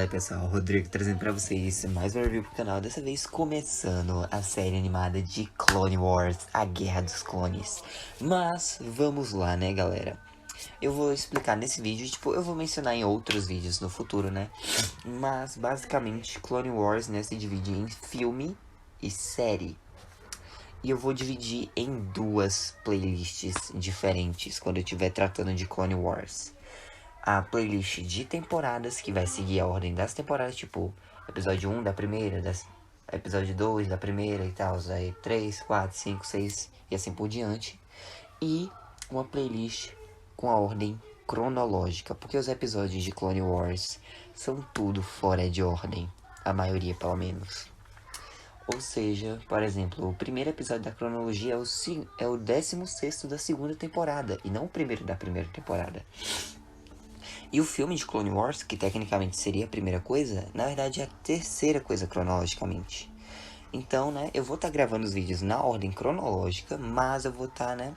aí pessoal, Rodrigo trazendo pra vocês mais um review pro canal. Dessa vez começando a série animada de Clone Wars, a Guerra dos Clones. Mas vamos lá, né galera. Eu vou explicar nesse vídeo, eu vou mencionar em outros vídeos no futuro, né. Mas basicamente Clone Wars, né, se divide em filme e série. E eu vou dividir em duas playlists diferentes quando eu estiver tratando de Clone Wars. A playlist de temporadas, que vai seguir a ordem das temporadas, tipo, episódio 1 da primeira, episódio 2 da primeira e tal, aí 3, 4, 5, 6 e assim por diante. E uma playlist com a ordem cronológica, porque os episódios de Clone Wars são tudo fora de ordem, a maioria pelo menos. Ou seja, por exemplo, o primeiro episódio da cronologia é o 16º da segunda temporada, e não o primeiro da primeira temporada. E o filme de Clone Wars, que tecnicamente seria a primeira coisa, na verdade é a terceira coisa cronologicamente. Então, né, eu vou estar gravando os vídeos na ordem cronológica, mas eu vou estar, né,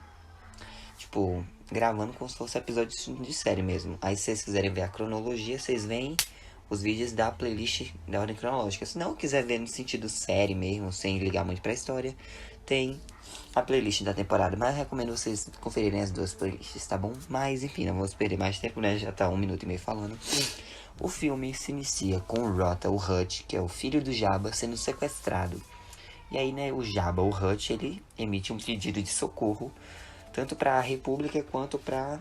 gravando como se fosse episódios de série mesmo. Aí se vocês quiserem ver a cronologia, vocês veem os vídeos da playlist da ordem cronológica. Se não quiser ver no sentido série mesmo, sem ligar muito pra história, tem a playlist da temporada, mas eu recomendo vocês conferirem as duas playlists, tá bom? Mas enfim, não vamos perder mais tempo, né? Já tá 1 minuto e meio falando. O filme se inicia com o Rota, o Hutt, que é o filho do Jabba, sendo sequestrado. E aí, né, o Jabba, o Hutt, ele emite um pedido de socorro, tanto para a República quanto para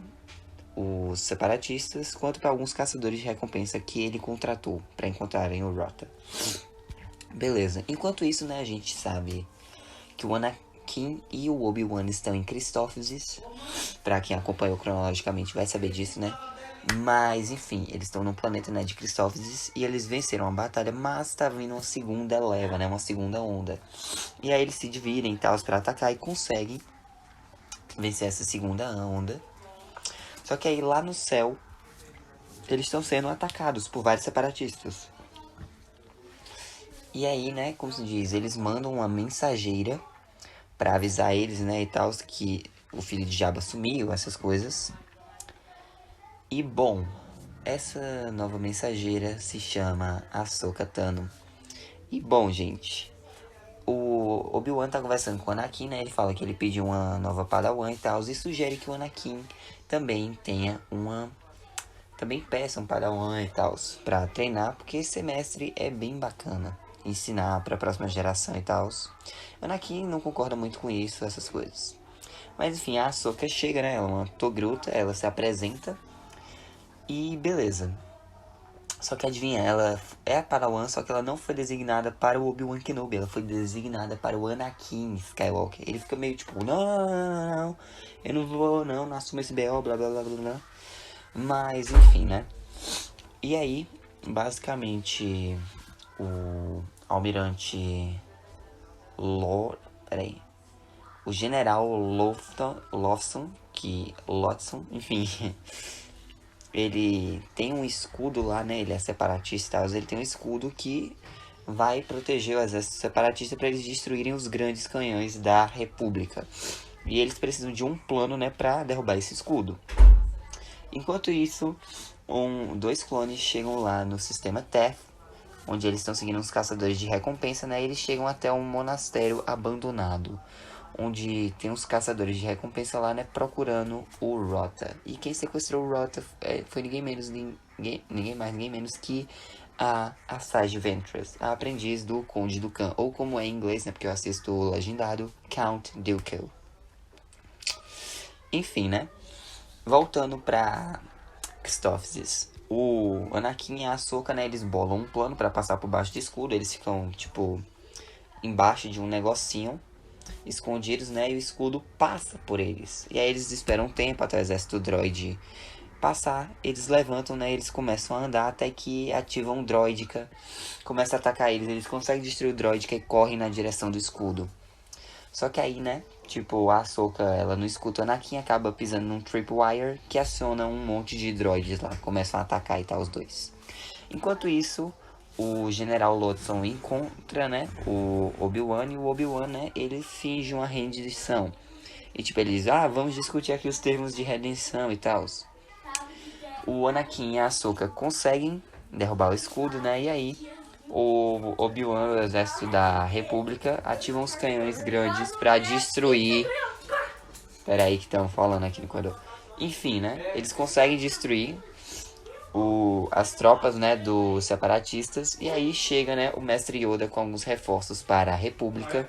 os separatistas, quanto para alguns caçadores de recompensa que ele contratou para encontrarem o Rota. Beleza, enquanto isso, né, a gente sabe que o Anakin e o Obi-Wan estão em Christophsis. Pra quem acompanhou cronologicamente vai saber disso, né? Mas, enfim, eles estão no planeta, né, de Christophsis e eles venceram a batalha, mas tá vindo uma segunda leva, né, uma segunda onda. E aí eles se dividem e tal pra atacar e conseguem vencer essa segunda onda. Só que aí lá no céu, eles estão sendo atacados por vários separatistas. E aí, né, como se diz, eles mandam uma mensageira pra avisar eles, né, e tal, que o filho de Jabba sumiu, essas coisas. E bom, essa nova mensageira se chama Ahsoka Tano. E bom, gente, o Obi-Wan tá conversando com o Anakin, né, ele fala que ele pediu uma nova Padawan e tal, e sugere que o Anakin também tenha também peça um Padawan e tal, pra treinar, porque esse semestre é bem bacana. Ensinar pra próxima geração e tal. O Anakin não concorda muito com isso, essas coisas. Mas enfim, a Ahsoka chega, né? Ela é uma Togruta, ela se apresenta. E beleza. Só que adivinha, ela é a Padawan, só que ela não foi designada para o Obi-Wan Kenobi. Ela foi designada para o Anakin Skywalker. Ele fica meio tipo, não, eu não vou, não assumo esse BO, blá blá blá blá blá. Mas enfim, né? E aí, basicamente, o almirante o general Lofton, enfim, ele tem um escudo lá, né? Ele é separatista e tal, ele tem um escudo que vai proteger o exército separatista para eles destruírem os grandes canhões da República. E eles precisam de um plano, né, para derrubar esse escudo. Enquanto isso, dois clones chegam lá no sistema Teth, onde eles estão seguindo os caçadores de recompensa, né? E eles chegam até um monastério abandonado, onde tem uns caçadores de recompensa lá, né, procurando o Rota. E quem sequestrou o Rota foi ninguém mais, ninguém menos que a Asajj Ventress, a aprendiz do Conde Dooku, ou como é em inglês, né, porque eu assisto o legendado, Count Dooku. Enfim, né, voltando pra Christophsis, o Anakin e a Ahsoka, né, eles bolam um plano pra passar por baixo do escudo. Eles ficam, embaixo de um negocinho, escondidos, né, e o escudo passa por eles. E aí eles esperam um tempo até o exército droid passar, eles levantam, né, eles começam a andar até que ativam um droidica, começa a atacar eles conseguem destruir o droidica e correm na direção do escudo. Só que aí, né, a Ahsoka, ela não escuta o Anakin, acaba pisando num tripwire que aciona um monte de droids lá, começam a atacar e tal os dois. Enquanto isso, o General Lotson encontra, né, o Obi-Wan, e o Obi-Wan, né, ele finge uma rendição. E ele diz, vamos discutir aqui os termos de redenção e tal. O Anakin e a Ahsoka conseguem derrubar o escudo, né? E aí o Obi-Wan e o exército da República ativam os canhões grandes pra destruir. Pera aí que estão falando aqui no corredor. Enfim, né? Eles conseguem destruir as tropas, né, dos separatistas. E aí chega, né, o mestre Yoda com alguns reforços para a República.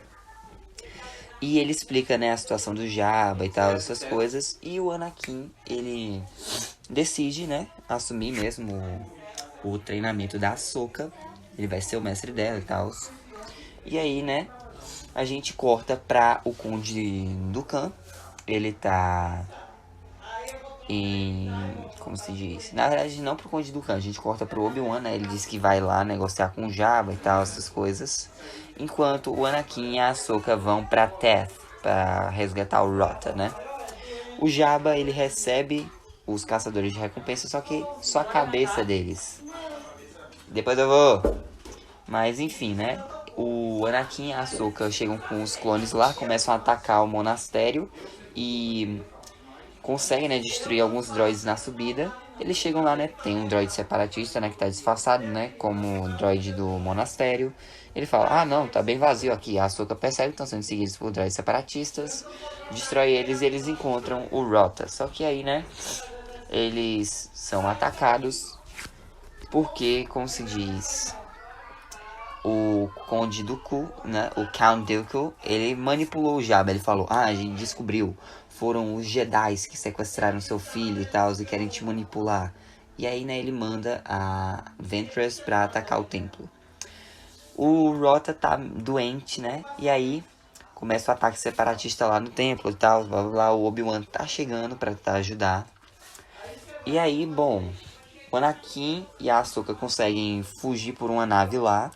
E ele explica, né, a situação do Jabba e tal, essas coisas. E o Anakin, ele decide, né, assumir mesmo o treinamento da Ahsoka. Ele vai ser o mestre dela e tal. E aí, né, a gente corta pra o Conde Dooku. Ele tá em... como se diz? Na verdade, não pro Conde Dooku, a gente corta pro Obi-Wan, né? Ele diz que vai lá negociar com o Jabba e tal, essas coisas. Enquanto o Anakin e a Ahsoka vão pra Teth, pra resgatar o Rota, né? O Jabba, ele recebe os caçadores de recompensa, só que só a cabeça deles. Depois eu vou... Mas enfim, né? O Anakin e a Ahsoka chegam com os clones lá, começam a atacar o monastério e conseguem, né, destruir alguns droids na subida. Eles chegam lá, né, tem um droid separatista, né, que tá disfarçado, né, como o droid do monastério. Ele fala, ah não, tá bem vazio aqui. A Ahsoka percebe que estão sendo seguidos por droids separatistas, destrói eles e eles encontram o Rota. Só que aí, né, eles são atacados porque, como se diz, o Conde Dooku, né, o Count Dooku, ele manipulou o Jabba. Ele falou, ah, a gente descobriu, foram os Jedi que sequestraram seu filho e tal, e querem te manipular. E aí, né, ele manda a Ventress pra atacar o templo. O Rota tá doente, né, e aí começa o ataque separatista lá no templo e tal, blá, blá, blá. O Obi-Wan tá chegando pra tentar ajudar. E aí, bom, o Anakin e a Ahsoka conseguem fugir por uma nave lá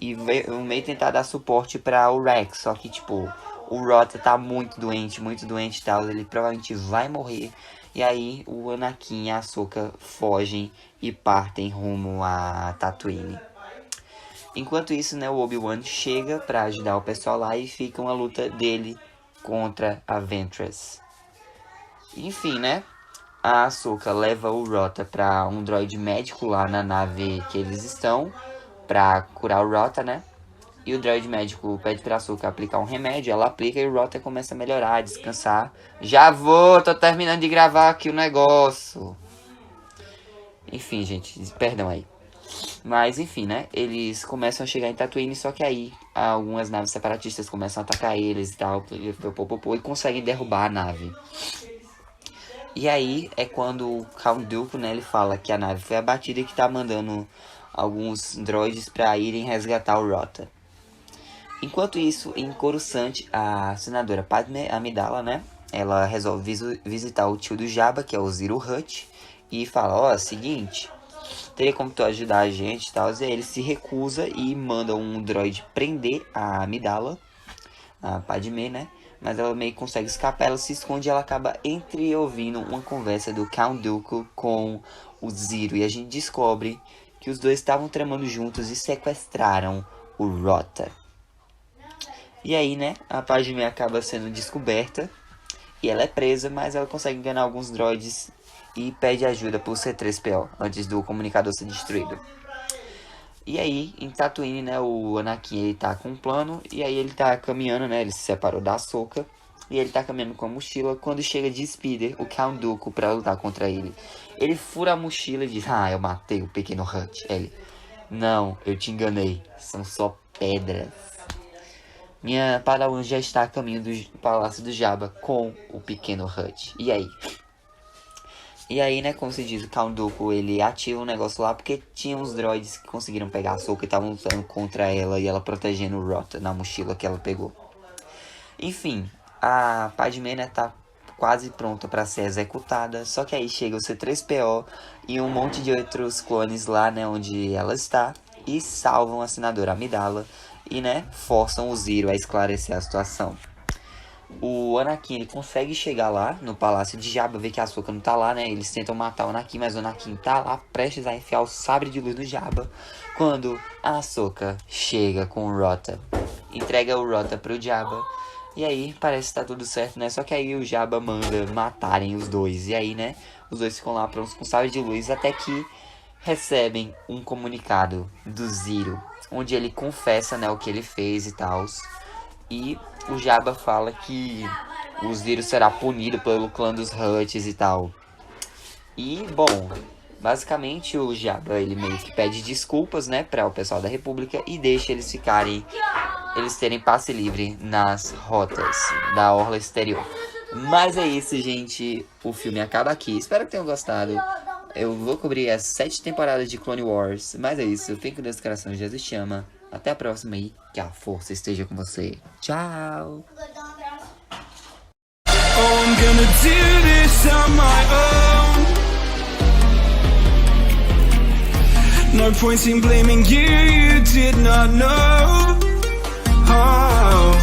e meio tentar dar suporte para o Rex, só que tipo, o Rota tá muito doente e tal, ele provavelmente vai morrer. E aí o Anakin e a Ahsoka fogem e partem rumo a Tatooine. Enquanto isso, né, o Obi-Wan chega para ajudar o pessoal lá e fica uma luta dele contra a Ventress. Enfim, né? A Ahsoka leva o Rota para um droid médico lá na nave que eles estão pra curar o Rota, né? E o droid médico pede pra Ahsoka aplicar um remédio, ela aplica e o Rota começa a melhorar, a descansar. Já vou, tô terminando de gravar aqui o negócio. Enfim, gente, perdão aí. Mas enfim, né? Eles começam a chegar em Tatooine, só que aí algumas naves separatistas começam a atacar eles e tal, e conseguem derrubar a nave. E aí é quando o Count Dooku, né, ele fala que a nave foi abatida e que tá mandando alguns droids para irem resgatar o Rota. Enquanto isso, em Coruscant, a senadora Padmé Amidala, né, ela resolve visitar o tio do Jabba, que é o Ziro Hutt, e fala, ó, seguinte, teria como tu ajudar a gente e tal. E aí ele se recusa e manda um droid prender a Amidala, a Padmé, né, mas ela meio que consegue escapar, ela se esconde e ela acaba ouvindo uma conversa do Count Dooku com o Ziro, e a gente descobre que os dois estavam tramando juntos e sequestraram o Rota. E aí, né, a Padmé acaba sendo descoberta e ela é presa, mas ela consegue enganar alguns droids e pede ajuda pro C-3PO antes do comunicador ser destruído. E aí, em Tatooine, né, o Anakin, ele tá com um plano, e aí ele tá caminhando, né, ele se separou da Ahsoka, e ele tá caminhando com a mochila, quando chega de Speeder, o Count Dooku, pra lutar contra ele. Ele fura a mochila e diz, ah, eu matei o pequeno Hutt. Ele, não, eu te enganei, são só pedras. Minha Padawan já está a caminho do Palácio do Jabba com o pequeno Hutt. E aí? E aí, né, como se diz, o Count Dooku, ele ativa um negócio lá porque tinha uns droids que conseguiram pegar a Ahsoka e estavam lutando contra ela e ela protegendo o Rota na mochila que ela pegou. Enfim, a Padmé, né, tá quase pronta para ser executada, só que aí chega o C-3PO e um monte de outros clones lá, né, onde ela está e salvam a senadora Amidala e, né, forçam o Ziro a esclarecer a situação. O Anakin, ele consegue chegar lá no Palácio de Jabba, ver que a Ahsoka não tá lá, né? Eles tentam matar o Anakin, mas o Anakin tá lá, prestes a enfiar o sabre de luz no Jabba. Quando a Ahsoka chega com o Rota, entrega o Rota pro Jabba. E aí, parece que tá tudo certo, né? Só que aí o Jabba manda matarem os dois. E aí, né, os dois ficam lá prontos com sabre de luz, até que recebem um comunicado do Zero, onde ele confessa, né, o que ele fez e tal. E o Jabba fala que o Zero será punido pelo clã dos Hutts e tal. E, bom, basicamente o Jabba, ele meio que pede desculpas, né, para o pessoal da República e deixa eles terem passe livre nas rotas da orla exterior. Mas é isso, gente, o filme acaba aqui. Espero que tenham gostado. Eu vou cobrir as 7 temporadas de Clone Wars. Mas é isso, fique com Deus, coração, Jesus te ama. Até a próxima e que a força esteja com você. Tchau! Oh, I'm gonna do this on my own. No point in blaming you, you did not know. Oh.